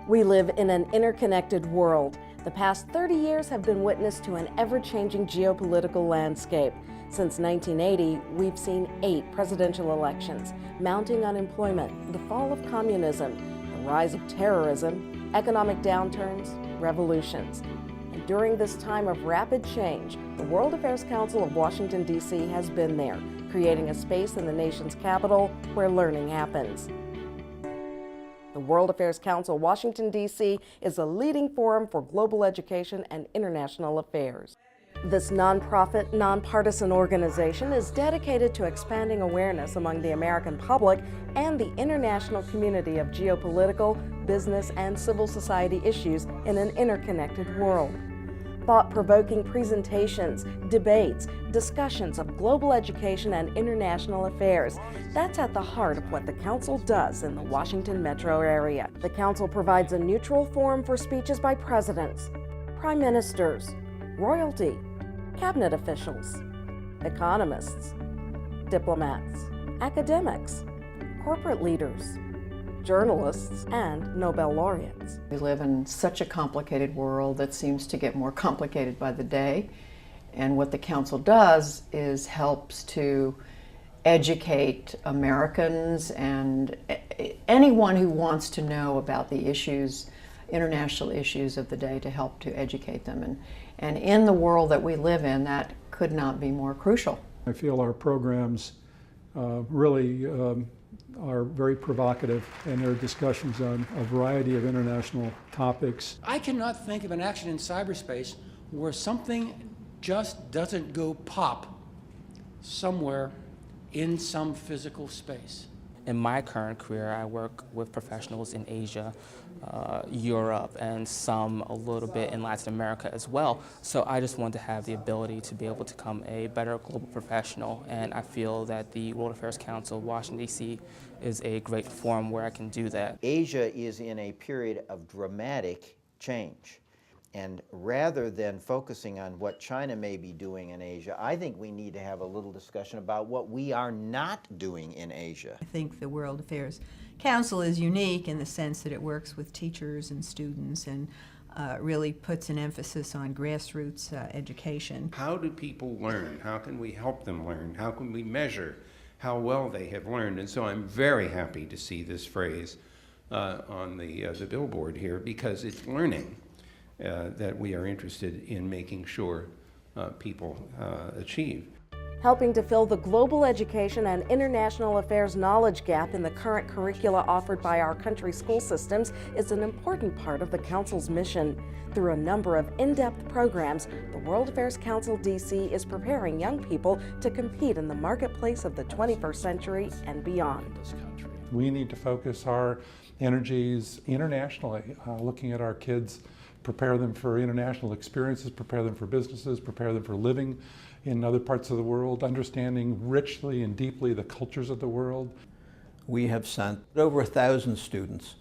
We live in an interconnected world. The past 30 years have been witness to an ever-changing geopolitical landscape. Since 1980, we've seen 8 presidential elections, mounting unemployment, the fall of communism, the rise of terrorism, economic downturns, revolutions. And during this time of rapid change, the World Affairs Council of Washington, D.C. has been there, creating a space in the nation's capital where learning happens. The World Affairs Council, Washington, D.C. is a leading forum for global education and international affairs. This nonprofit, nonpartisan organization is dedicated to expanding awareness among the American public and the international community of geopolitical, business, and civil society issues in an interconnected world. Thought-provoking presentations, debates, discussions of global education and international affairs. That's at the heart of what the Council does in the Washington metro area. The Council provides a neutral forum for speeches by presidents, prime ministers, royalty, cabinet officials, economists, diplomats, academics, corporate leaders, journalists, and Nobel laureates. We live in such a complicated world that seems to get more complicated by the day. And what the Council does is helps to educate Americans and anyone who wants to know about the issues, international issues of the day, to help to educate them. And in the world that we live in, that could not be more crucial. I feel our programs really are very provocative, and there are discussions on a variety of international topics. I cannot think of an action in cyberspace where something just doesn't go pop somewhere in some physical space. In my current career, I work with professionals in Asia, Europe, and some a little bit in Latin America as well. So I just want to have the ability to be able to become a better global professional, and I feel that the World Affairs Council of Washington, D.C. is a great forum where I can do that. Asia is in a period of dramatic change. And rather than focusing on what China may be doing in Asia, I think we need to have a little discussion about what we are not doing in Asia. I think the World Affairs Council is unique in the sense that it works with teachers and students and really puts an emphasis on grassroots education. How do people learn? How can we help them learn? How can we measure how well they have learned? And so I'm very happy to see this phrase on the billboard here, because it's learning that we are interested in making sure people achieve. Helping to fill the global education and international affairs knowledge gap in the current curricula offered by our country's school systems is an important part of the Council's mission. Through a number of in-depth programs, the World Affairs Council DC is preparing young people to compete in the marketplace of the 21st century and beyond. We need to focus our energies internationally, looking at our kids, prepare them for international experiences, prepare them for businesses, prepare them for living in other parts of the world, understanding richly and deeply the cultures of the world. We have sent over 1,000 students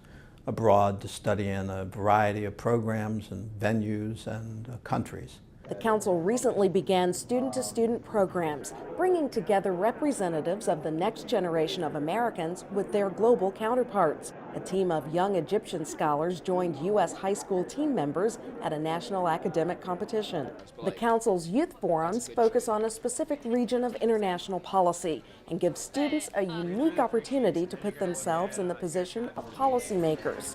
abroad to study in a variety of programs and venues and countries. The Council recently began student-to-student programs, bringing together representatives of the next generation of Americans with their global counterparts. A team of young Egyptian scholars joined U.S. high school team members at a national academic competition. The Council's youth forums focus on a specific region of international policy and give students a unique opportunity to put themselves in the position of policymakers.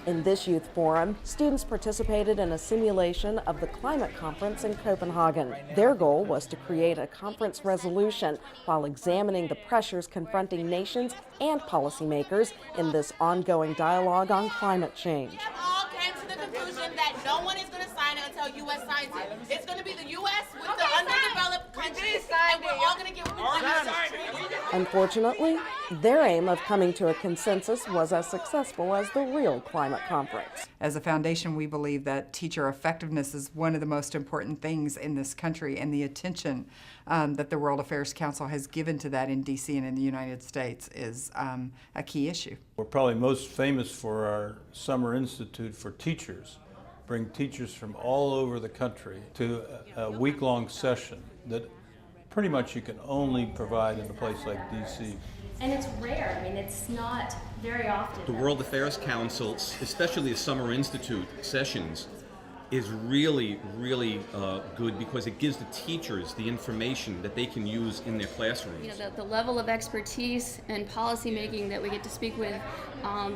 In this youth forum, students participated in a simulation of the climate conference in Copenhagen. Their goal was to create a conference resolution while examining the pressures confronting nations and policymakers in this ongoing dialogue on climate change. We all came to the conclusion that no one is going to sign it until U.S. signs it. It's going to be the U.S. with the underdeveloped countries, and we're all going to get what we want. Unfortunately, their aim of coming to a consensus was as successful as the real climate conference. As a foundation, we believe that teacher effectiveness is one of the most important things in this country, and the attention that the World Affairs Council has given to that in D.C. and in the United States is a key issue. We're probably most famous for our Summer Institute for Teachers. Bring teachers from all over the country to a week-long session that pretty much you can only provide in a place like DC. And it's rare. I mean, it's not very often. The World Affairs Council, especially the Summer Institute sessions, is really, really good because it gives the teachers the information that they can use in their classrooms. You know, the level of expertise and policy making that we get to speak with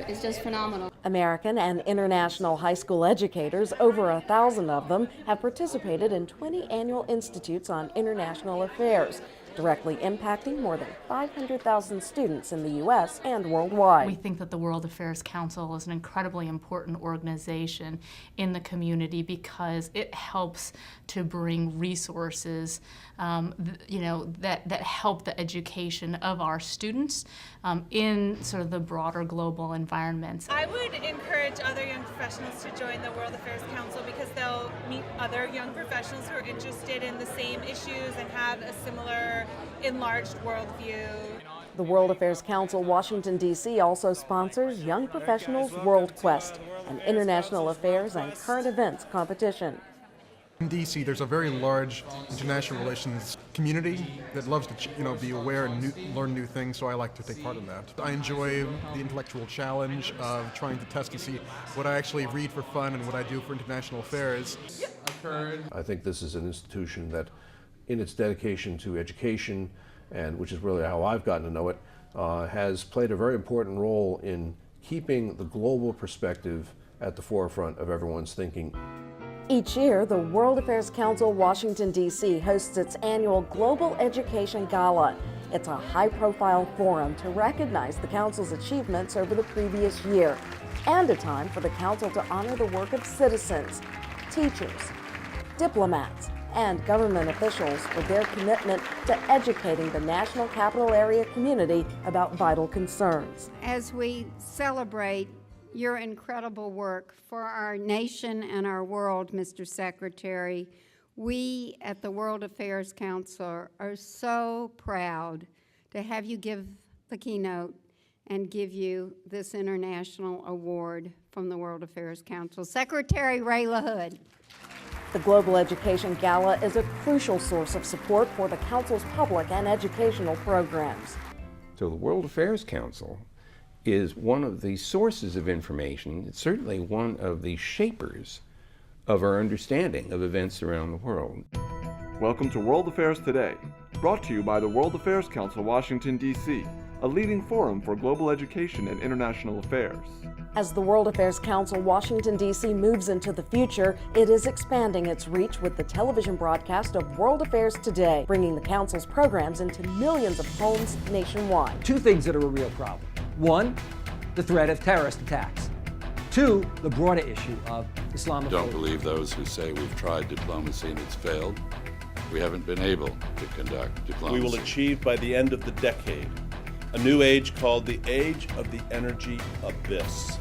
is just phenomenal. American and international high school educators, over 1,000 of them, have participated in 20 annual institutes on international affairs, directly impacting more than 500,000 students in the U.S. and worldwide. We think that the World Affairs Council is an incredibly important organization in the community because it helps to bring resources, that help the education of our students in sort of the broader global environments. I would encourage other young professionals to join the World Affairs Council because they'll meet other young professionals who are interested in the same issues and have a similar enlarged worldview. The World Affairs Council Washington, D.C. also sponsors Young Professionals World Quest, an international affairs and current events competition. In D.C., there's a very large international relations community that loves to, be aware and learn new things, so I like to take part in that. I enjoy the intellectual challenge of trying to test to see what I actually read for fun and what I do for international affairs. I think this is an institution that, in its dedication to education, and which is really how I've gotten to know it, has played a very important role in keeping the global perspective at the forefront of everyone's thinking. Each year, the World Affairs Council Washington, D.C. hosts its annual Global Education Gala. It's a high-profile forum to recognize the Council's achievements over the previous year, and a time for the Council to honor the work of citizens, teachers, diplomats, and government officials for their commitment to educating the National Capital Area community about vital concerns. As we celebrate your incredible work for our nation and our world, Mr. Secretary, we at the World Affairs Council are so proud to have you give the keynote and give you this international award from the World Affairs Council. Secretary Ray LaHood. The Global Education Gala is a crucial source of support for the Council's public and educational programs. So the World Affairs Council is one of the sources of information. It's certainly one of the shapers of our understanding of events around the world. Welcome to World Affairs Today, brought to you by the World Affairs Council Washington, D.C., a leading forum for global education and international affairs. As the World Affairs Council Washington, D.C. moves into the future, it is expanding its reach with the television broadcast of World Affairs Today, bringing the Council's programs into millions of homes nationwide. Two things that are a real problem. One, the threat of terrorist attacks. Two, the broader issue of Islamophobia. Don't believe those who say we've tried diplomacy and it's failed. We haven't been able to conduct diplomacy. We will achieve by the end of the decade a new age called the age of the energy abyss.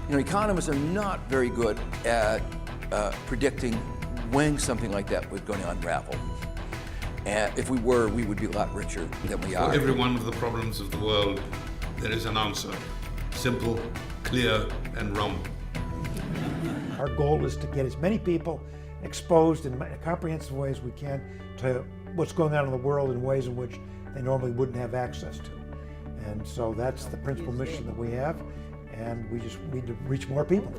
Economists are not very good at predicting when something like that was going to unravel. And if we were, we would be a lot richer than we are. For every one of the problems of the world, there is an answer. Simple, clear, and wrong. Our goal is to get as many people exposed in comprehensive ways we can to what's going on in the world in ways in which they normally wouldn't have access to. And so that's the principal mission that we have, and we just need to reach more people.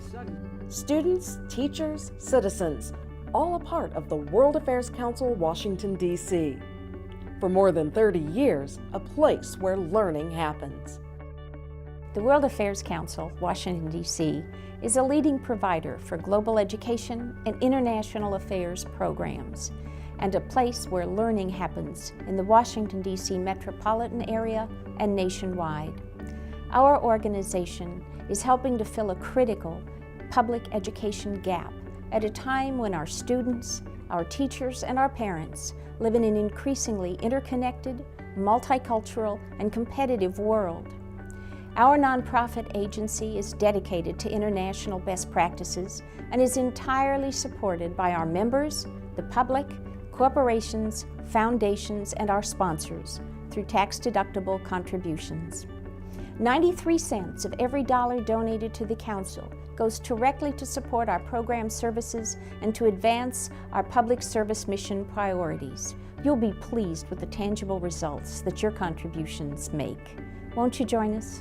Students, teachers, citizens, all a part of the World Affairs Council Washington, D.C. For more than 30 years, a place where learning happens. The World Affairs Council, Washington, D.C. is a leading provider for global education and international affairs programs, and a place where learning happens in the Washington, D.C. metropolitan area and nationwide. Our organization is helping to fill a critical public education gap at a time when our students, our teachers, and our parents live in an increasingly interconnected, multicultural, and competitive world. Our nonprofit agency is dedicated to international best practices and is entirely supported by our members, the public, corporations, foundations, and our sponsors through tax-deductible contributions. 93 cents of every dollar donated to the Council goes directly to support our program services and to advance our public service mission priorities, You'll be pleased with the tangible results that your contributions make. Won't you join us?